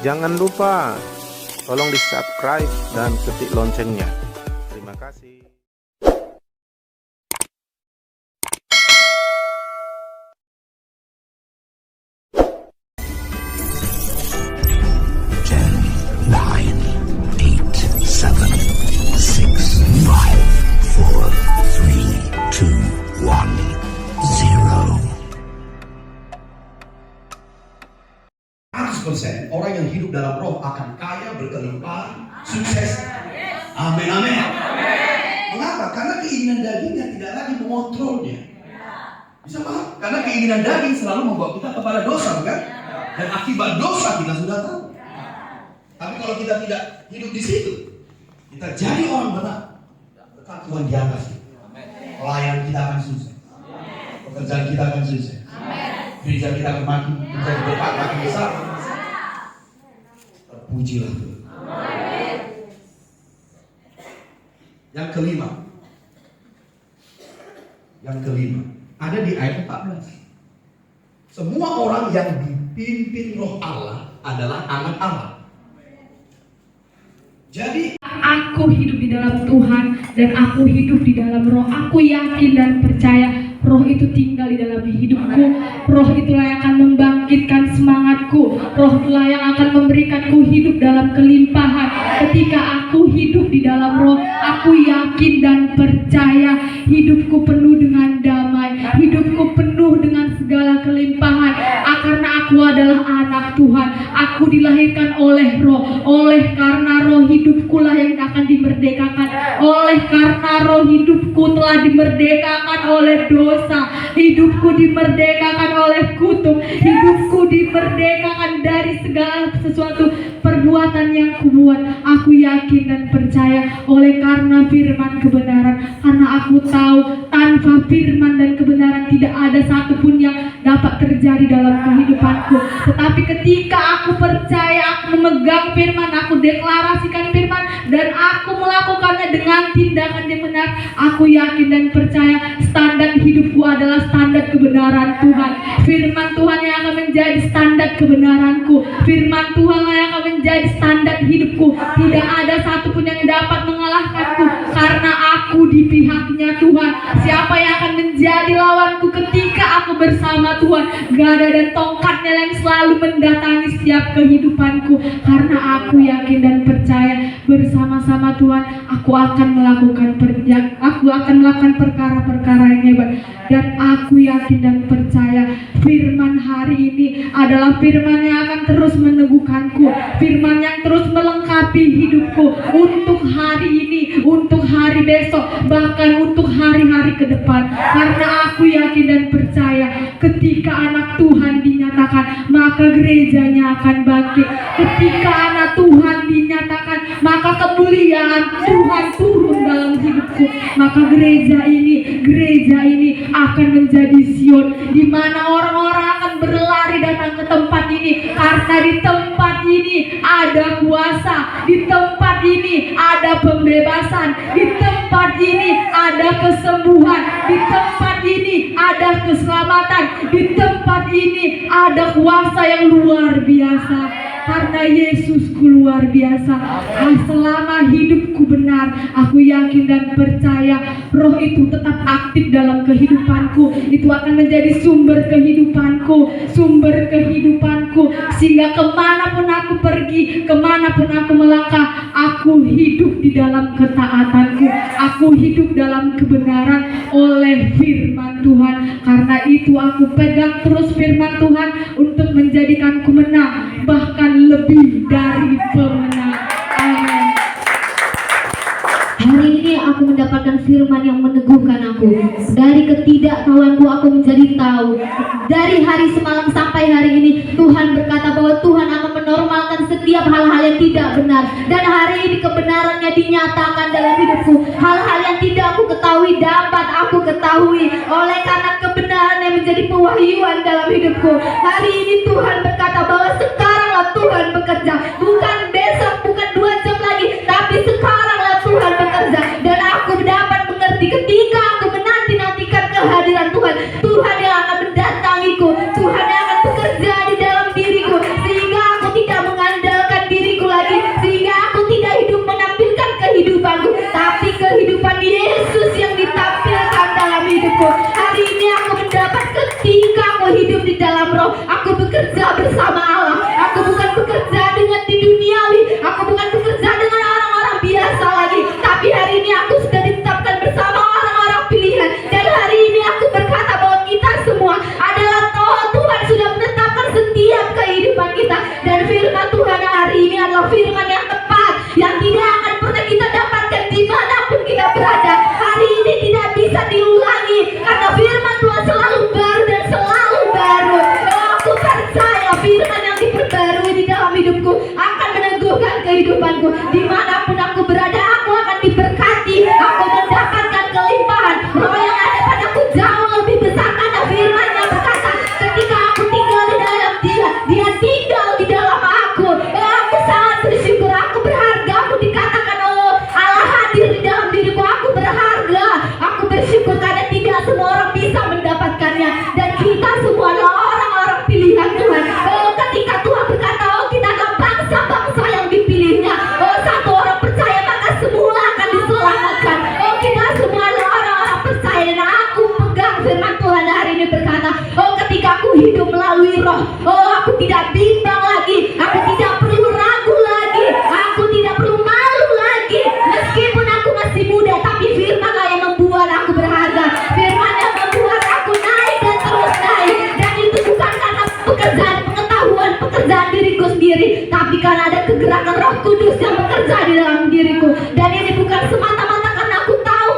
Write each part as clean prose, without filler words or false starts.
Jangan lupa tolong di subscribe dan ketik loncengnya. Terima kasih. Orang yang hidup dalam roh akan kaya, berkelimpahan, sukses. Amin, amin. Mengapa? Karena keinginan dagingnya tidak lagi mengontrolnya. Bisa paham? Karena keinginan daging selalu membawa kita kepada dosa, bukan? Dan akibat dosa kita sudah tahu. Tapi kalau kita tidak hidup di situ, kita jadi orang benar. Dekat Tuhan di atas. Pelayan kita akan sukses. Pekerjaan kita akan sukses. Gereja kita akan makin menjadi berkat, makin besar. Terpujilah Tuhan. Yang kelima ada di ayat 14. Semua orang yang dipimpin roh Allah adalah anak Allah. Jadi aku hidup di dalam Tuhan dan aku hidup di dalam roh. Aku yakin dan percaya roh itu tinggal di dalam hidupku. Roh itulah yang akan membangkitkan semangatku. Roh itulah yang akan memberikanku hidup dalam kelimpahan. Ketika aku hidup di dalam roh, aku yakin dan percaya hidupku penuh dengan damai. Hidupku penuh dengan segala kelimpahan. Karena aku adalah anak Tuhan. Aku dilahirkan oleh roh. Oleh karena roh hidupku lah yang akan dimerdekakan. Oleh karena roh hidupku telah dimerdekakan oleh dosa. Hidupku dimerdekakan oleh kutuk. Hidupku dimerdekakan dari segala sesuatu perbuatan yang kubuat. Aku yakin dan percaya oleh karena firman kebenaran. Karena aku tahu tanpa firman dan kebenaran tidak ada satupun yang dapat terjadi dalam kehidupanku. Tetapi ketika aku percaya, aku memegang firman, aku deklarasikan firman, dan aku melakukannya dengan tindakan yang benar, aku yakin dan percaya standar hidupku adalah standar kebenaran Tuhan. Firman Tuhan yang akan menjadi standar kebenaranku. Firman Tuhan yang akan menjadi standar hidupku. Tidak ada satupun yang dapat mengalahkanku, karena aku di pihaknya Tuhan. Siapa yang akan menjadi lawanku ketika aku bersama Tuhan? Gada dan tongkatnya yang selalu mendatangi setiap kehidupanku. Karena aku yakin dan percaya bersama-sama Tuhan aku akan melakukan perkara-perkara yang hebat. Dan aku yakin dan percaya firman hari ini adalah firman yang akan terus meneguhkanku, firman yang terus melengkapi hidupku untuk hari ini, untuk hari besok, bahkan untuk hari-hari ke depan. Karena aku yakin dan percaya ketika anak Tuhan dinyatakan, maka gerejanya akan bangkit. Ketika anak Tuhan dinyatakan, maka kemuliaan Tuhan turun dalam hidupku. Maka gereja ini akan menjadi Sion, di mana orang-orang akan berlari datang ke tempat ini. Karena di tempat ini ada kuasa, di tempat ini ada pembebasan, di tempat ini ada kesembuhan, di tempat ini ada keselamatan, di tempat ini ada kuasa yang luar biasa. Karena Yesusku luar biasa. Selama hidupku benar, aku yakin dan percaya roh itu tetap aktif dalam kehidupanku. Itu akan menjadi sumber kehidupanku, sehingga kemanapun aku pergi, kemanapun aku melangkah, aku hidup di dalam ketaatanku, aku hidup dalam kebenaran oleh firman Tuhan. Karena itu aku pegang terus firman Tuhan untuk menjadikanku menang, bahkan lebih dari pemenang. Amin. Hari ini aku mendapatkan firman yang meneguhkan aku. Dari ketidaktahuanku aku menjadi tahu. Dari hari semalam sampai hari ini Tuhan berkata bahwa Tuhan akan menormalkan setiap hal-hal yang tidak benar. Dan hari ini kebenarannya dinyatakan dalam hidupku. Hal-hal yang tidak aku ketahui dapat aku ketahui oleh karena kebenaran yang menjadi pewahyuan dalam hidupku. Hari ini Tuhan berkata bahwa sekaranglah Tuhan bekerja. Bukan besok, bukan 2 jam lagi, tapi sekaranglah Tuhan bekerja. Dan aku dapat mengerti ketika aku menanti-nantikan kehadiran Tuhan, Tuhan yang akan mendatangiku, Tuhan yang akan bekerja di dalam diriku, sehingga aku tidak mengandalkan hidupku. Dimanapun aku berada, aku akan diberkati. Aku mendapatkan kelimpahan. Roh yang ada padaku jauh lebih besar, karena firman-Nya berkata, ketika aku tinggal di dalam Dia, Dia tinggal di dalam aku. Aku sangat bersyukur, aku berharga. Aku dikatakan Allah hadir di dalam diriku. Aku berharga. Aku bersyukur karena tidak semua orang bisa mendapatkannya, dan kita semua adalah orang-orang pilihan Tuhan. Ketika Tuhan berkata, kita adalah bangsa-bangsa yang dipilihnya. Satu orang percaya maka semua akan diselamatkan. Kita semua adalah orang-orang percaya, dan aku pegang firman Tuhan hari ini berkata, ketika aku hidup melalui Roh, aku tidak bimbang lagi, aku tidak perlu ragu lagi, aku tidak perlu malu lagi. Meskipun aku masih muda, tapi firman-Lah yang membuat aku berharga. Firman yang membuat aku naik dan terus naik. Dan itu bukan karena pekerjaan pengetahuan, pekerjaan diriku sendiri, tapi karena ada kegerakan Roh Kudus yang bekerja di dalam diriku. Dan ini bukan semata-mata karena aku tahu,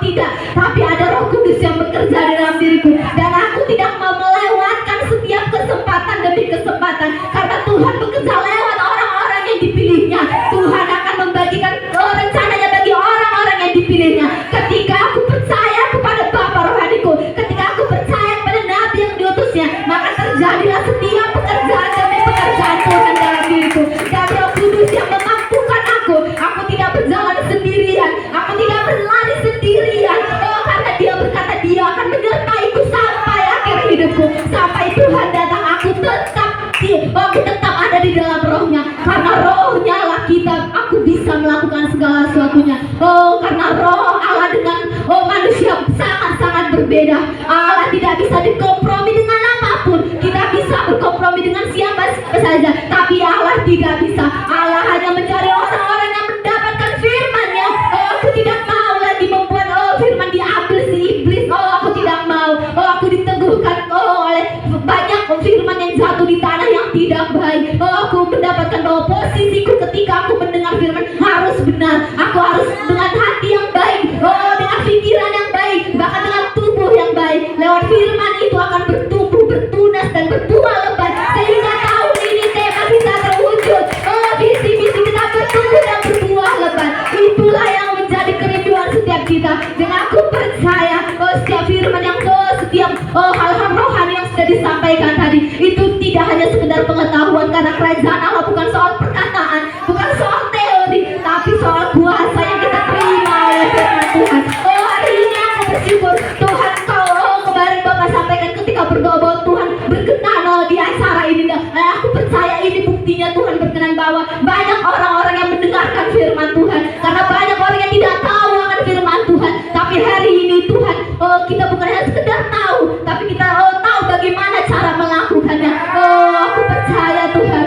tidak, tapi ada Roh Kudus yang bekerja di dalam diriku. Dan aku tidak mau melewatkan setiap kesempatan demi kesempatan, karena Tuhan bekerja lewat orang-orang yang dipilihnya. Tuhan akan membagikan rencananya bagi orang-orang yang dipilihnya. Ketika aku percaya kepada Bapa rohaniku, ketika aku percaya kepada Nabi yang diutusnya, maka terjadilah setiap pekerjaan demi pekerjaan Tuhan dalam diriku. Dan Roh Kudus yang memampukan aku tidak berjalan sendirian, aku tidak berlari sendirian. Karena Dia berkata Dia akan menyertaiku sampai akhir hidupku, sampai Tuhan datang. Aku tetap ada di dalam Roh-Nya, karena Roh-Nya lah aku bisa melakukan segala sesuatunya. Karena Roh Allah dengan manusia sangat-sangat berbeda. Allah tidak bisa dikompromi dengan apapun. Kita bisa berkompromi dengan siapa saja, tapi Allah tidak bisa. Allah hanya mencari orang-orang yang mendapatkan firman-Nya. Aku tidak mau lagi membuat firman diambil si iblis. Aku tidak mau. Aku diteguhkan oleh banyak firman yang jatuh di tanah yang tidak baik. Aku mendapatkan bahwa posisiku ketika aku mendengar firman harus benar. Aku harus dengan hati yang baik, dengan pikiran yang baik, bahkan dengan tubuh yang baik. Lewat firman itu akan bertumbuh, bertunas, dan berbuah lebat, sehingga tahun ini tema kita terwujud. Visi-visi kita bertumbuh dan berbuah lebat. Itulah yang menjadi kerinduan setiap kita. Dan aku percaya setiap firman yang setiap hal-hal rohani yang sudah disampaikan tadi itu tidak hanya sekedar pengetahuan, karena kerajaan Allah bukan soal perkataan, bukan soal teori, tapi soal kuasa yang kita terima oleh firman Tuhan. Hari ini aku bersyukur Tuhan, kemarin Bapak sampaikan ketika berdoa bahwa Tuhan berkenan di acara ini. Aku percaya ini buktinya Tuhan berkenan, bahwa banyak orang-orang yang mendengarkan firman Tuhan, karena banyak orang yang tidak tahu akan firman Tuhan. Tapi hari ini Tuhan, kita bukan hanya sekedar tahu, tapi kita tahu bagaimana cara melakukannya. Aku percaya Tuhan,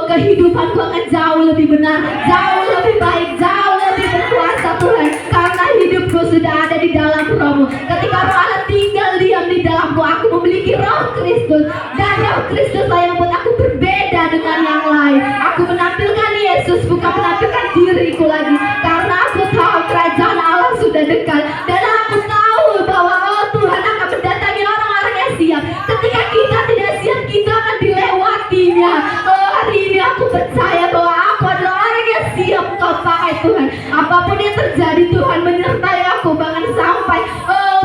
kehidupanku akan jauh lebih benar, jauh lebih baik, jauh lebih berkuasa Tuhan, karena hidupku sudah ada di dalam Roh-Mu. Ketika Roh Allah tinggal diam di dalamku, aku memiliki Roh Kristus, dan Roh Kristus lah yang membuat aku berbeda dengan yang lain. Aku menampilkan Yesus, bukan menampilkan diriku lagi, karena aku tahu kerajaan Allah sudah dekat. Dan aku tahu bahwa Tuhan akan mendatangi orang-orang yang siap. Ketika kita tidak siap, kita akan dilewatinya. Hari ini aku percaya bahwa aku adalah orang yang siap Kau pakai Tuhan. Apapun yang terjadi, Tuhan menyertai aku, bahkan sampai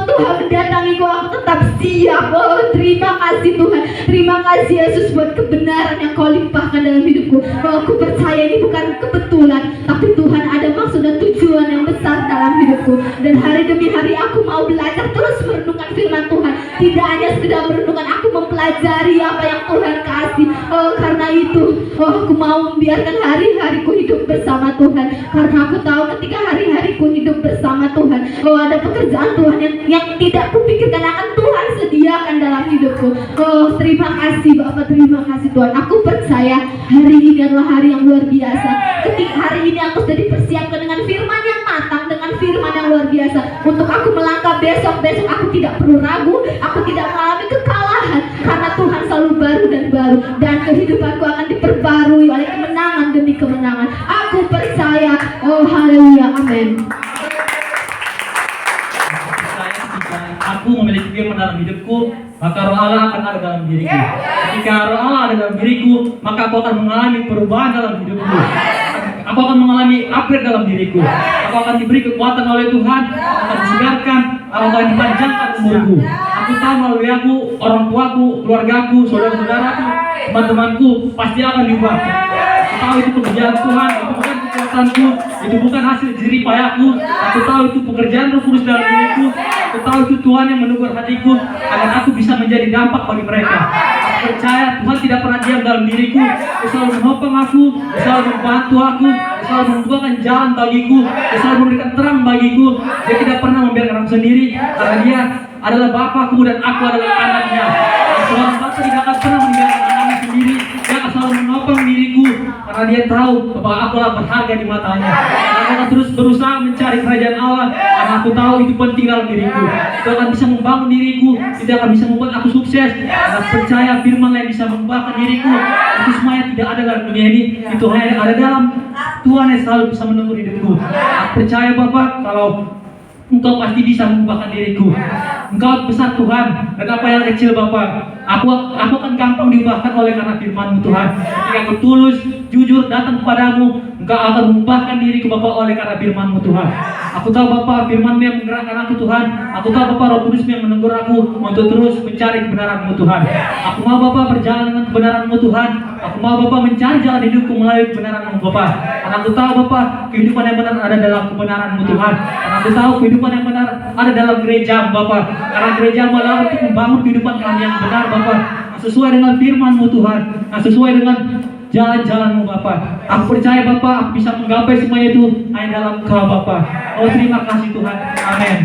Tuhan mendatangiku, aku tetap siap. Terima kasih Tuhan, terima kasih Yesus buat kebenaran yang Kau limpahkan dalam hidupku. Aku percaya ini bukan kebetulan, tapi Tuhan ada maksud dan tujuan yang besar dalam hidupku. Dan hari demi hari aku mau belajar terus merenungkan firman Tuhan. Tidak hanya sekedar merenungkan, aku mempelajari apa yang Tuhan kasih. Karena itu aku mau membiarkan hari-hariku hidup bersama Tuhan, karena aku tahu ketika hari-hariku hidup bersama Tuhan, ada pekerjaan Tuhan yang tidak kupikirkan akan Tuhan sediakan dalam hidupku. Terima kasih Bapak, terima kasih Tuhan. Aku percaya hari ini adalah hari yang luar biasa. Ketika hari ini aku sudah dipersiapkan dengan firman yang matang, dengan firman yang luar biasa, untuk aku melangkah besok-besok. Aku tidak perlu ragu, aku tidak mengalami kekalahan, karena Tuhan selalu baru dan baru, dan kehidupanku akan diperbarui oleh kemenangan demi kemenangan. Aku percaya. Haleluya, amin. Aku memiliki firman dalam hidupku, maka Roh Allah akan ada dalam diriku. Ketika Roh Allah ada dalam diriku, maka aku akan mengalami perubahan dalam hidupku. Aku akan mengalami upgrade dalam diriku. Aku akan diberi kekuatan oleh Tuhan. Aku akan disegarkan. Aku akan dipanjangkan umurku. Aku tahu melalui aku, orang tuaku, keluargaku, saudara-saudaraku, teman-temanku pasti akan diubahkan. Aku tahu itu pekerjaan Tuhan, itu bukan kekuatanku, itu bukan hasil jerih payahku. Aku tahu itu pekerjaan Roh Kudus dalam diriku. Aku tahu itu Tuhan yang menegur hatiku agar aku bisa menjadi dampak bagi mereka. Aku percaya Tuhan tidak pernah diam dalam diriku. Dia selalu menopang aku, Dia selalu membantu aku, Dia selalu membukakan jalan bagiku, Dia selalu memberikan terang bagiku. Dia tidak pernah membiarkan aku sendiri karena Dia adalah Bapakku dan aku adalah anaknya. Dan seorang bapa tidak akan pernah membiarkan anaknya sendiri. Dia akan selalu menopang diriku karena Dia tahu bahwa aku adalah berharga di matanya. Dan aku akan terus berusaha mencari kerajaan Allah karena aku tahu itu penting dalam diriku. Itu akan bisa membangun diriku, itu akan bisa membuat aku sukses. Dan aku percaya firman yang bisa mengubahkan diriku. Itu semuanya tidak ada dalam dunia ini. Itu hanya ada dalam Tuhan yang selalu bisa menegur hidupku. Aku percaya Bapak kalau Engkau pasti bisa mengubahkan diriku. Engkau besar Tuhan, dan apa yang kecil Bapak, aku akan gampang diubahkan oleh karena firman-Mu Tuhan. Ketika aku tulus, jujur datang kepadamu, Engkau akan mengubahkan diriku Bapak oleh karena firman-Mu Tuhan. Aku tahu Bapak, firman-Mu yang menggerakkan aku Tuhan. Aku tahu Bapak, Roh Kudus yang menegur aku untuk terus mencari kebenaran-Mu Tuhan. Aku mau Bapak berjalan dengan kebenaran-Mu Tuhan. Aku mau Bapak mencari jalan hidupku melalui kebenaran-Mu Bapak. Karena aku tahu Bapak, kehidupan yang benar ada dalam kebenaran-Mu Tuhan. Karena aku tahu kehidupan yang benar ada dalam gereja Bapak. Karena gereja adalah untuk membangun kehidupan kami yang benar Bapak, sesuai dengan firman-Mu Tuhan, sesuai dengan jalan-jalan-Mu Bapak. Aku percaya Bapak, aku bisa menggapai semua itu hanya dalam Kau Bapak. Oh terima kasih Tuhan, amin.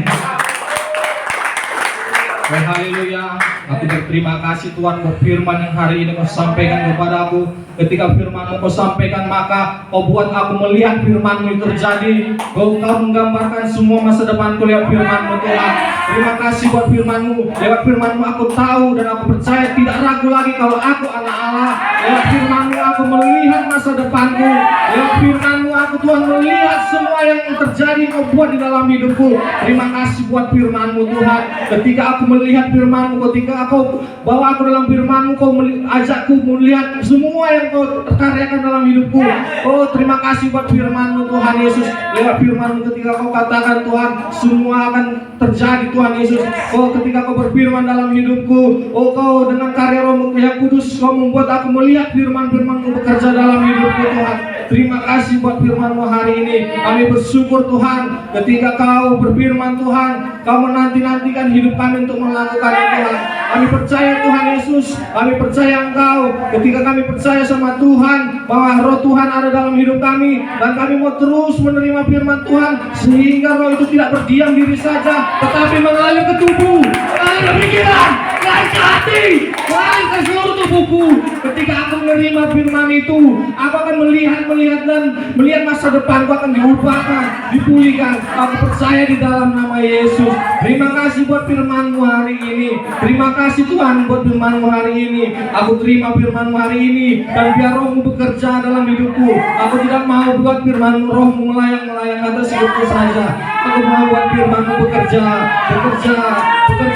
Haleluya. Aku berterima kasih Tuhan buat firman yang hari ini Kau sampaikan kepada aku. Ketika firman-Mu Kau sampaikan, maka Kau buat aku melihat firman-Mu itu terjadi. Kau menggambarkan semua masa depanku lewat firman-Mu Tuhan. Terima kasih buat firman-Mu. Lewat firman-Mu aku tahu dan aku percaya, tidak ragu lagi kalau aku anak Allah. Lewat firman-Mu aku melihat masa depanku. Lewat firman-Mu aku Tuhan melihat semua yang terjadi Kau buat di dalam hidupku. Terima kasih buat firman-Mu Tuhan. Ketika aku melihat firman-Mu, ketika Kau bawa aku dalam firman-Mu, Kau ajakku melihat semua yang Kau karyakan dalam hidupku. Oh terima kasih buat firman-Mu Tuhan Yesus. Lewat firman-Mu ketika Kau katakan Tuhan, semua akan terjadi Tuhan Yesus. Oh ketika Kau berfirman dalam hidupku, oh Kau dengan karya Roh-Mu yang kudus, Kau membuat aku melihat firman-firman-Mu bekerja dalam hidupku Tuhan. Terima kasih buat firman-Mu hari ini. Kami bersyukur Tuhan, ketika Kau berfirman Tuhan, Kau menanti-nantikan hidup kami untuk melakukannya Tuhan. Kami percaya Tuhan Yesus, kami percaya Engkau. Ketika kami percaya sama Tuhan bahwa Roh Tuhan ada dalam hidup kami, dan kami mau terus menerima firman Tuhan, sehingga Roh itu tidak berdiam diri saja, tetapi mengalir ke tubuh, mengalir ke pikiran, mengalir ke hati, mengalir ke seluruh tubuhku. Ketika aku menerima firman itu, aku akan melihat dan melihat masa depanku akan diubahkan, dipulihkan. Aku percaya di dalam nama Yesus. Terima kasih buat firman-Mu hari ini. Terima kasih Tuhan buat firman-Mu hari ini. Aku terima firman-Mu hari ini, dan biar Roh-Mu bekerja dalam hidupku. Aku tidak mau buat firman-Mu, Roh-Mu melayang-layang atas hidupku saja. Aku mau buat firman-Mu bekerja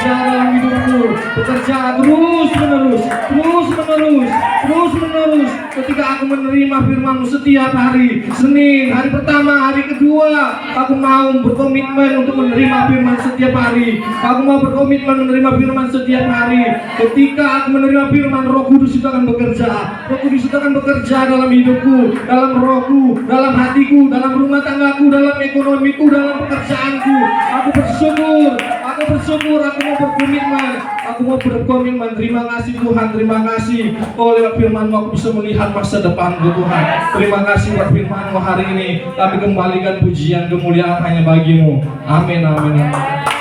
dalam hidupku, bekerja terus menerus. Ketika aku menerima firman-Mu setiap hari, Senin, hari pertama, hari kedua, aku mau berkomitmen untuk menerima firman setiap hari. Aku mau berkomitmen menerima firman setiap hari. Ketika aku menerima firman, Roh Kudus itu akan bekerja. Roh Kudus itu akan bekerja dalam hidupku, dalam rohku, dalam hatiku, dalam rumah tanggaku, dalam ekonomiku, dalam pekerjaanku. Aku bersyukur, aku mau berkomitmen. Terima kasih Tuhan, terima kasih. Oh lewat firman-Mu aku bisa melihat masa depanku Tuhan. Terima kasih buat firman-Mu hari ini. Kami kembalikan pujian kemuliaan hanya bagi-Mu. Amin, amin, amin.